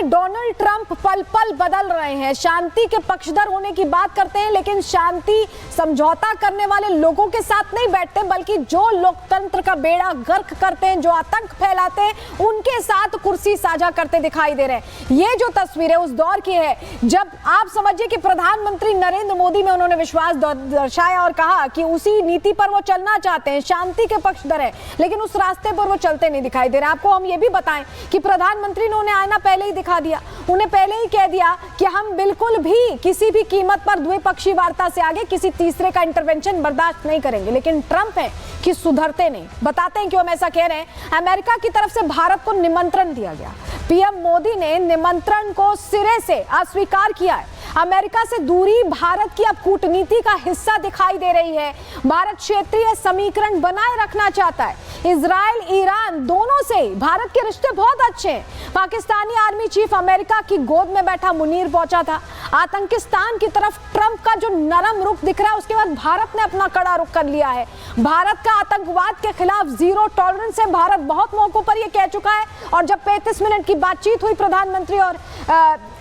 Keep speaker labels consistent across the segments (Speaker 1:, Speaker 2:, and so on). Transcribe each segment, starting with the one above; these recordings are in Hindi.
Speaker 1: में डोनाल्ड ट्रंप पल पल बदल रहे हैं। शांति के पक्षधर होने की बात करते हैं, लेकिन शांति समझौता करने वाले लोगों के साथ नहीं बैठते, बल्कि जो लोकतंत्र का बेड़ा गर्क करते हैं, जो आतंक फैलाते हैं, उनके साथ कुर्सी साझा करते दिखाई दे रहे हैं। ये जो तस्वीर है उस दौर की है जब आप समझिए कि प्रधानमंत्री नरेंद्र मोदी में उन्होंने विश्वास दर्शाया और कहा कि उसी नीति पर वो चलना चाहते हैं, शांति के पक्षधर है, लेकिन उस रास्ते पर वो चलते नहीं दिखाई दे रहे। आपको हम ये भी बताएं कि प्रधानमंत्री ने उन्हें आईना पहले ही दिखा दिया, उन्हें पहले ही कह दिया कि हम बिल्कुल भी किसी भी कीमत पर द्विपक्षीय वार्ता से आगे किसी तीसरे का इंटरवेंशन बर्दाश्त नहीं करेंगे। लेकिन ट्रंप है कि सुधरते नहीं। बताते हैं क्यों हम ऐसा कह रहे हैं। अमेरिका की तरफ से भारत को निमंत्रण दिया गया, पीएम मोदी ने निमंत्रण को सिरे से अस्वीकार किया है। अमेरिका से दूरी भारत की अब कूटनीति का हिस्सा दिखाई दे रही है। भारत क्षेत्रीय समीकरण बनाए रखना चाहता है। इजराइल ईरान दोनों से भारत के रिश्ते बहुत अच्छे हैं। पाकिस्तानी आर्मी चीफ अमेरिका की गोद में बैठा मुनीर पहुंचा था। आतंकिस्तान की तरफ ट्रंप का जो नरम रुख दिख रहा है, उसके बाद भारत ने अपना कड़ा रुख कर लिया है। भारत का आतंकवाद के खिलाफ जीरो टॉलरेंस है। भारत बहुत मौकों पर यह कह चुका है, और जब 35 मिनट की बातचीत हुई प्रधानमंत्री और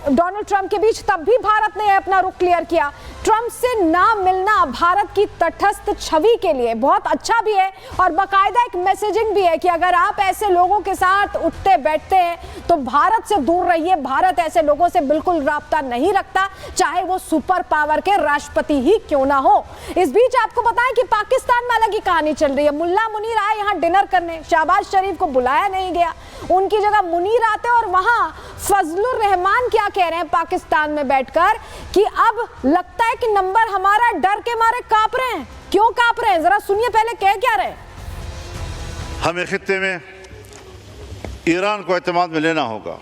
Speaker 1: डोनाल्ड ट्रंप के बीच, तब भी भारत ने अपना रुख क्लियर किया। ट्रंप से ना मिलना भारत की तटस्थ छवि के लिए बहुत अच्छा भी है, और बाकायदा एक मैसेजिंग भी है कि अगर आप ऐसे लोगों के साथ उठते बैठते हैं तो भारत से दूर रहिए। भारत ऐसे लोगों से बिल्कुल राब्ता नहीं रखता, चाहे वो सुपर पावर के राष्ट्रपति ही क्यों ना हो। इस बीच आपको बताएं कि पाकिस्तान में अलग ही कहानी चल रही है। मुल्ला मुनीर आए यहाँ डिनर करने, शहबाज शरीफ को बुलाया नहीं गया, उनकी जगह मुनीर आते, और वहां फजलुर रहमान क्या कह रहे हैं पाकिस्तान में बैठकर कि अब लगता है कि नंबर हमारा डर के मारे कांप रहे हैं। क्यों कांप रहे हैं, जरा सुनिए पहले कह क्या रहे हैं।
Speaker 2: हमें खित्ते में ईरान को एतमाद में लेना होगा।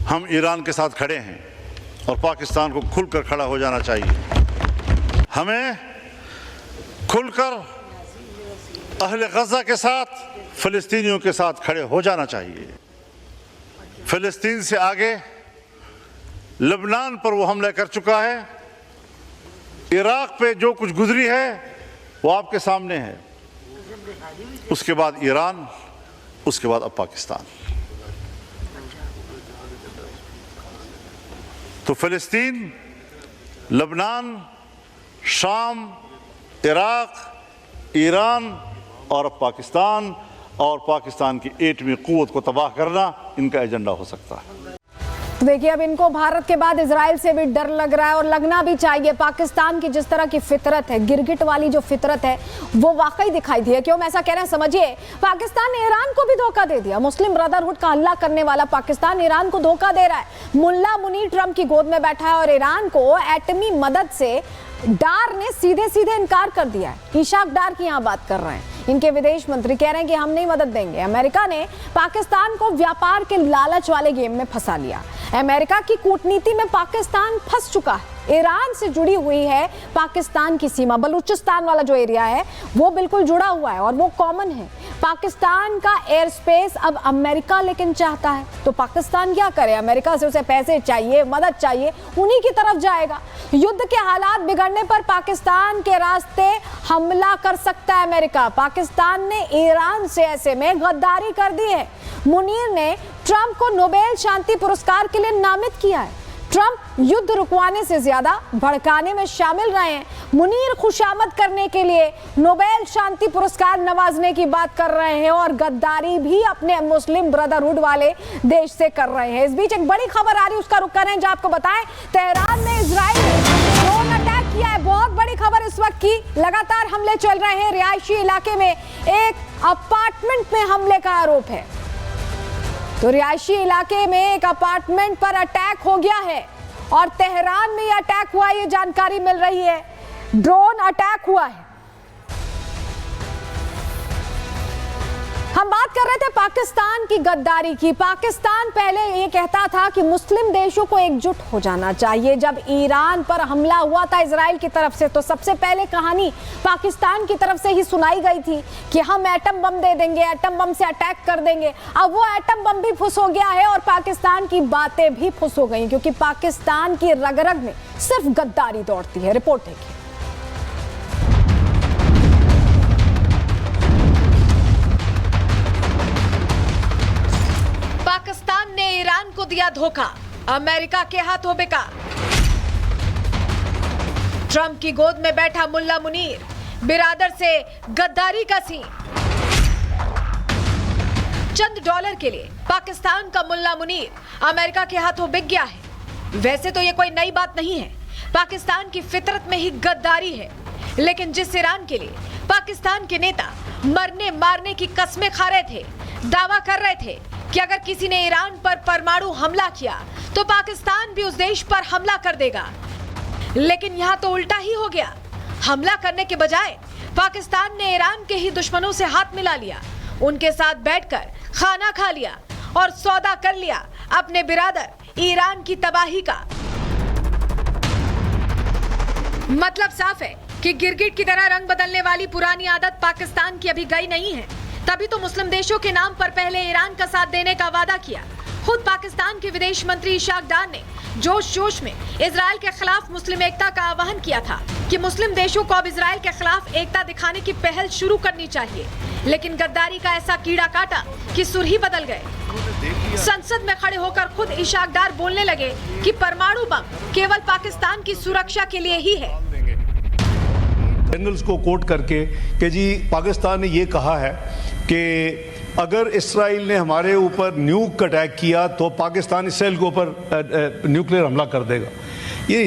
Speaker 2: हम ईरान के साथ खड़े हैं और पाकिस्तान को खुलकर खड़ा हो जाना चाहिए। हमें खुलकर अहले गज़ा के साथ, फ़लस्तीनियों के साथ खड़े हो जाना चाहिए। फ़लस्तीन से आगे लबनान पर वो हमला कर चुका है। इराक़ पे जो कुछ गुजरी है वो आपके सामने है। उसके बाद ईरान, उसके बाद अब पाकिस्तान। तो फ़लस्तीन, लबनान, शाम, इराक़, ईरान और अब पाकिस्तान, और पाकिस्तान की एटमी क़ुव्वत को तबाह करना इनका एजेंडा हो सकता है।
Speaker 1: देखिए, अब इनको भारत के बाद इजराइल से भी डर लग रहा है, और लगना भी चाहिए। पाकिस्तान की जिस तरह की फितरत है, गिरगिट वाली जो फितरत है, वो वाकई दिखाई दी है। क्यों हम ऐसा कह रहे हैं, समझिए। पाकिस्तान ने ईरान को भी धोखा दे दिया। मुस्लिम ब्रदरहुड का हल्ला करने वाला पाकिस्तान ईरान को धोखा दे रहा है। मुल्ला मुनीर ट्रंप की गोद में बैठा है, और ईरान को एटमी मदद से डार ने सीधे सीधे इनकार कर दिया है। इशाक डार की यहाँ बात कर रहे हैं। इनके विदेश मंत्री कह रहे हैं कि हम नहीं मदद देंगे। अमेरिका ने पाकिस्तान को व्यापार के लालच वाले गेम में फंसा लिया। अमेरिका की कूटनीति में पाकिस्तान फंस चुका है। ईरान से जुड़ी हुई है पाकिस्तान की सीमा, बलूचिस्तान वाला जो एरिया है वो बिल्कुल जुड़ा हुआ है, और वो कॉमन है। पाकिस्तान का एयर स्पेस अब अमेरिका लेकिन चाहता है, तो पाकिस्तान क्या करे? अमेरिका से उसे पैसे चाहिए, मदद चाहिए, उन्हीं की तरफ जाएगा। युद्ध के हालात बिगड़ने पर पाकिस्तान के रास्ते हमला कर सकता है अमेरिका। पाकिस्तान ने ईरान से ऐसे में गद्दारी कर दी है। मुनीर ने ट्रंप को नोबेल शांति पुरस्कार के लिए नामित किया है। ट्रंप युद्ध रुकवाने से ज्यादा भड़काने में शामिल रहे हैं। मुनीर खुशामद करने के लिए नोबेल शांति पुरस्कार नवाजने की बात कर रहे हैं, और गद्दारी भी अपने मुस्लिम ब्रदरहुड वाले देश से कर रहे हैं। इस बीच एक बड़ी खबर आ रही है, उसका रुख कर रहे हैं, जो आपको बताएं। तेहरान में इजराइल ने ड्रोन अटैक किया है। बहुत बड़ी खबर इस वक्त की। लगातार हमले चल रहे हैं। रिहायशी इलाके में एक अपार्टमेंट में हमले का आरोप है। तो रिहायशी इलाके में एक अपार्टमेंट पर अटैक हो गया है, और तेहरान में यह अटैक हुआ, ये जानकारी मिल रही है। ड्रोन अटैक हुआ है। हम बात कर रहे थे पाकिस्तान की गद्दारी की। पाकिस्तान पहले ये कहता था कि मुस्लिम देशों को एकजुट हो जाना चाहिए। जब ईरान पर हमला हुआ था इजराइल की तरफ से, तो सबसे पहले कहानी पाकिस्तान की तरफ से ही सुनाई गई थी कि हम एटम बम दे देंगे, एटम बम से अटैक कर देंगे। अब वो एटम बम भी फुस हो गया है, और पाकिस्तान की बातें भी फुस हो गई, क्योंकि पाकिस्तान की रग रग में सिर्फ गद्दारी दौड़ती है। रिपोर्ट देखिए। पाकिस्तान को दिया धोखा, अमेरिका के हाथों बिका। ट्रंप की गोद में बैठा मुल्ला मुनीर, बिरादर से गद्दारी का सीन। चंद डॉलर के लिए पाकिस्तान का मुल्ला मुनीर अमेरिका के हाथों बिक गया है। वैसे तो ये कोई नई बात नहीं है, पाकिस्तान की फितरत में ही गद्दारी है। लेकिन जिस ईरान के लिए पाकिस्तान के नेता मरने मारने की कस्में खा रहे थे, दावा कर रहे थे कि अगर किसी ने ईरान पर परमाणु हमला किया तो पाकिस्तान भी उस देश पर हमला कर देगा, लेकिन यहाँ तो उल्टा ही हो गया। हमला करने के बजाय पाकिस्तान ने ईरान के ही दुश्मनों से हाथ मिला लिया, उनके साथ बैठकर खाना खा लिया और सौदा कर लिया अपने बिरादर ईरान की तबाही का। मतलब साफ है कि गिरगिट की तरह रंग बदलने वाली पुरानी आदत पाकिस्तान की अभी गई नहीं है। तभी तो मुस्लिम देशों के नाम पर पहले ईरान का साथ देने का वादा किया। खुद पाकिस्तान के विदेश मंत्री इशाक डार ने जोश जोश में इजराइल के खिलाफ मुस्लिम एकता का आह्वान किया था कि मुस्लिम देशों को अब इजराइल के खिलाफ एकता दिखाने की पहल शुरू करनी चाहिए। लेकिन गद्दारी का ऐसा कीड़ा काटा कि सुर ही बदल गए। संसद में खड़े होकर खुद इशाक डार बोलने लगे कि परमाणु बम केवल पाकिस्तान की सुरक्षा के लिए ही है।
Speaker 3: जनरल्स को कोट करके कि जी पाकिस्तान ने ये कहा है कि अगर इसराइल ने हमारे ऊपर न्यूक अटैक किया तो पाकिस्तान इसराइल के ऊपर न्यूक्लियर हमला कर देगा। ये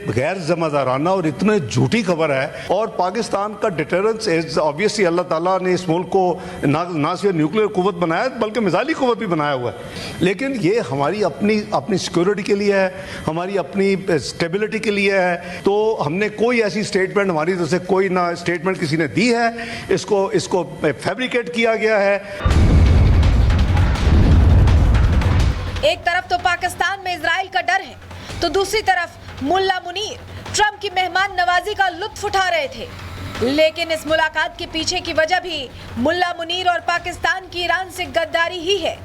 Speaker 3: गैर ज़िम्मेदाराना और इतनी झूठी खबर है। और पाकिस्तान का डिटरेंस इज ऑब्वियसली अल्लाह ताला ने इस मुल्क को ना सिर्फ न्यूक्लियर कुव्वत बनाया बल्कि मिसाइली कुव्वत भी बनाया हुआ है। लेकिन ये हमारी अपनी सिक्योरिटी के लिए है, हमारी अपनी स्टेबिलिटी के लिए है। तो हमने कोई ऐसी स्टेटमेंट हमारी तरफ से कोई ना स्टेटमेंट किसी ने दी है, इसको फैब्रिकेट किया गया है।
Speaker 1: एक तरफ तो पाकिस्तान में इजराइल का डर है, तो दूसरी तरफ मुल्ला मुनीर ट्रंप की मेहमान नवाजी का लुत्फ उठा रहे थे। लेकिन इस मुलाकात के पीछे की वजह भी मुल्ला मुनीर और पाकिस्तान की ईरान से गद्दारी ही है,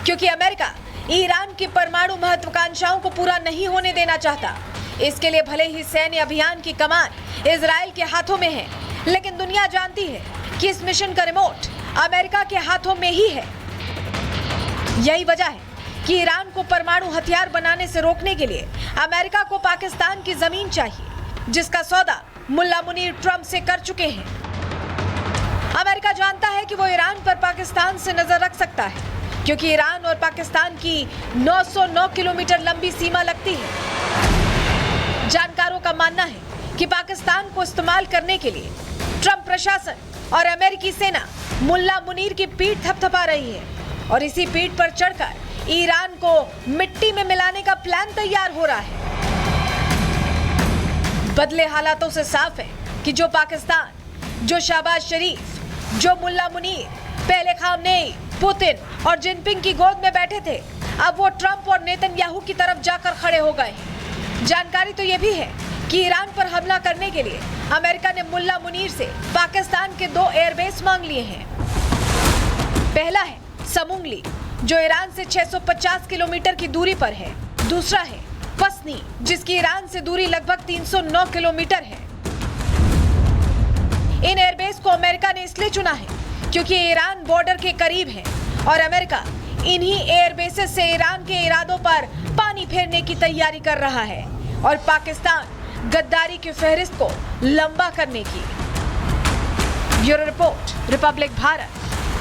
Speaker 1: क्योंकि अमेरिका ईरान की परमाणु महत्वाकांक्षाओं को पूरा नहीं होने देना चाहता। इसके लिए भले ही सैन्य अभियान की कमान इजराइल के हाथों में है, लेकिन दुनिया जानती है कि इस मिशन का रिमोट अमेरिका के हाथों में ही है। यही वजह है कि ईरान को परमाणु हथियार बनाने से रोकने के लिए अमेरिका को पाकिस्तान की जमीन चाहिए, जिसका सौदा मुल्ला मुनीर ट्रंप से कर चुके हैं। अमेरिका जानता है कि वो ईरान पर पाकिस्तान से नजर रख सकता है, क्योंकि ईरान और पाकिस्तान की 909 किलोमीटर लंबी सीमा लगती है। जानकारों का मानना है कि पाकिस्तान को इस्तेमाल करने के लिए ट्रंप प्रशासन और अमेरिकी सेना मुल्ला मुनीर की पीठ थपथपा रही है, और इसी पीठ पर चढ़कर ईरान को मिट्टी में मिलाने का प्लान तैयार हो रहा है। बदले हालातों से साफ है कि जो पाकिस्तान, जो शहबाज शरीफ, जो मुल्ला मुनीर पहले खामनेई, पुतिन और जिनपिंग की गोद में बैठे थे, अब वो ट्रंप और नेतन्याहू की तरफ जाकर खड़े हो गए। जानकारी तो ये भी है कि ईरान पर हमला करने के लिए अमेरिका ने मुल्ला मुनीर से पाकिस्तान के 2 एयरबेस मांग लिए हैं। पहला है समूंगली, जो ईरान से 650 किलोमीटर की दूरी पर है। दूसरा है पसनी, जिसकी ईरान से दूरी लगभग 309 किलोमीटर है। इन एयरबेस को अमेरिका ने इसलिए चुना है क्योंकि ईरान बॉर्डर के करीब है, और अमेरिका इन्हीं एयरबेसेस से ईरान के इरादों पर पानी फेरने की तैयारी कर रहा है, और पाकिस्तान गद्दारी की फहरिस्त को लंबा करने की। Bureau report, Republic Bharat.